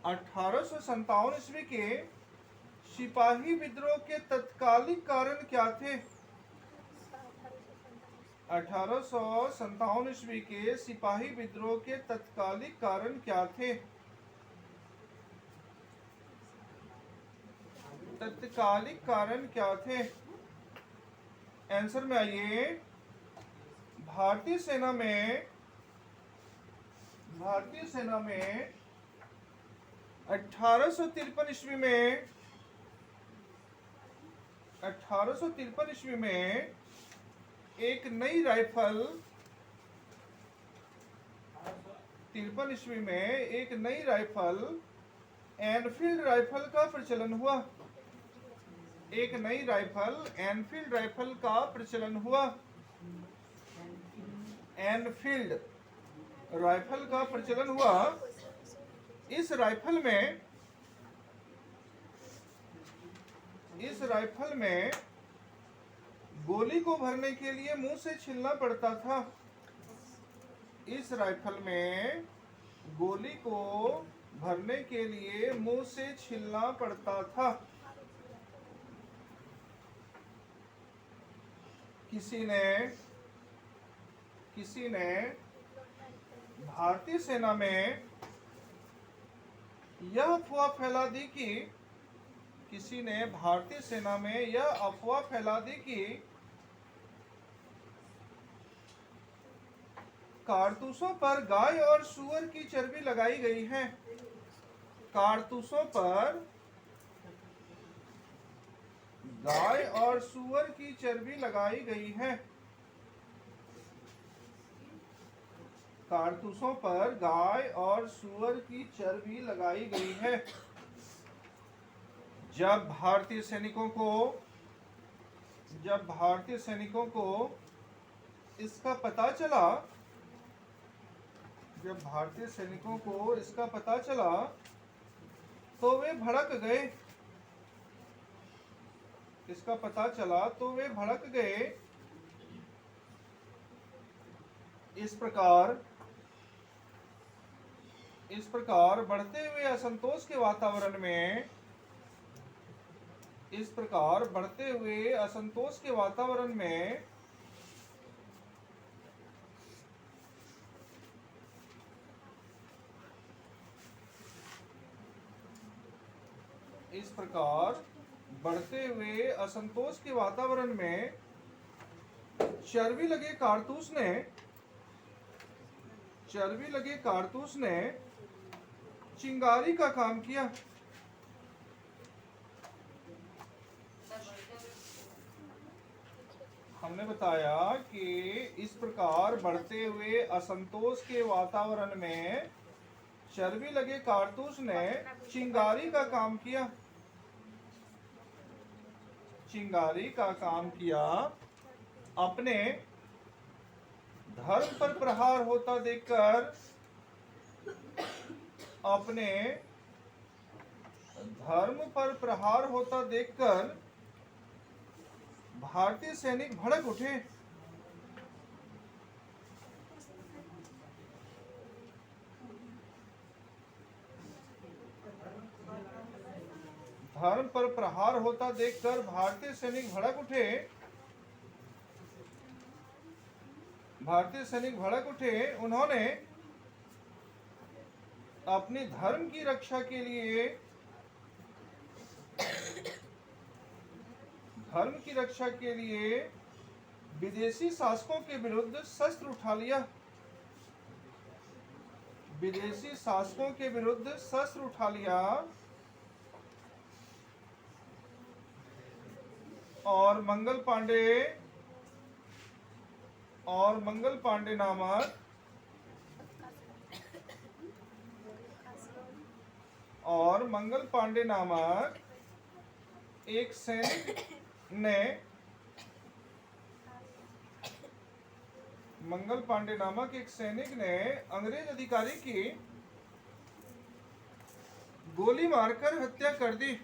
1857 ईस्वी के सिपाही विद्रोह के तत्कालिक कारण क्या थे? 1857 ईस्वी के सिपाही विद्रोह के तत्कालिक कारण क्या थे? तत्कालिक कारण क्या थे? आंसर में आइए। भारतीय सेना में 1853 ईस्वी में 1853 ईस्वी में एक नई राइफल 53 ईस्वी में एक नई राइफल एनफील्ड राइफल का प्रचलन हुआ। एक नई राइफल एनफील्ड राइफल का प्रचलन हुआ। एनफील्ड राइफल का प्रचलन हुआ। इस राइफल में गोली को भरने के लिए मुंह से छीलना पड़ता था। इस राइफल में गोली को भरने के लिए मुंह से छीलना पड़ता था। किसी ने भारतीय सेना में यह अफवाह फैला दी कि किसी ने भारतीय सेना में यह अफवाह फैला दी कि कारतूसों पर गाय और सूअर की चर्बी लगाई गई है। कारतूसों पर गाय और सूअर की चर्बी लगाई गई है। कारतूसों पर गाय और सूअर की चर्बी लगाई गई है। जब भारतीय सैनिकों को इसका पता चला तो वे भड़क गए। इस प्रकार बढ़ते हुए असंतोष के वातावरण में चर्बी लगे कारतूस ने चिंगारी का काम किया। हमने बताया कि इस प्रकार बढ़ते हुए असंतोष के वातावरण में चर्बी लगे कारतूस ने चिंगारी का काम किया। अपने धर्म पर प्रहार होता देखकर भारतीय सैनिक भड़क उठे। धर्म पर प्रहार होता देखकर भारतीय सैनिक भड़क उठे। उन्होंने अपनी धर्म की रक्षा के लिए विदेशी शासकों के विरुद्ध शस्त्र उठा लिया। और मंगल पांडे नामक एक सैनिक ने अंग्रेज अधिकारी की गोली मारकर हत्या कर दी।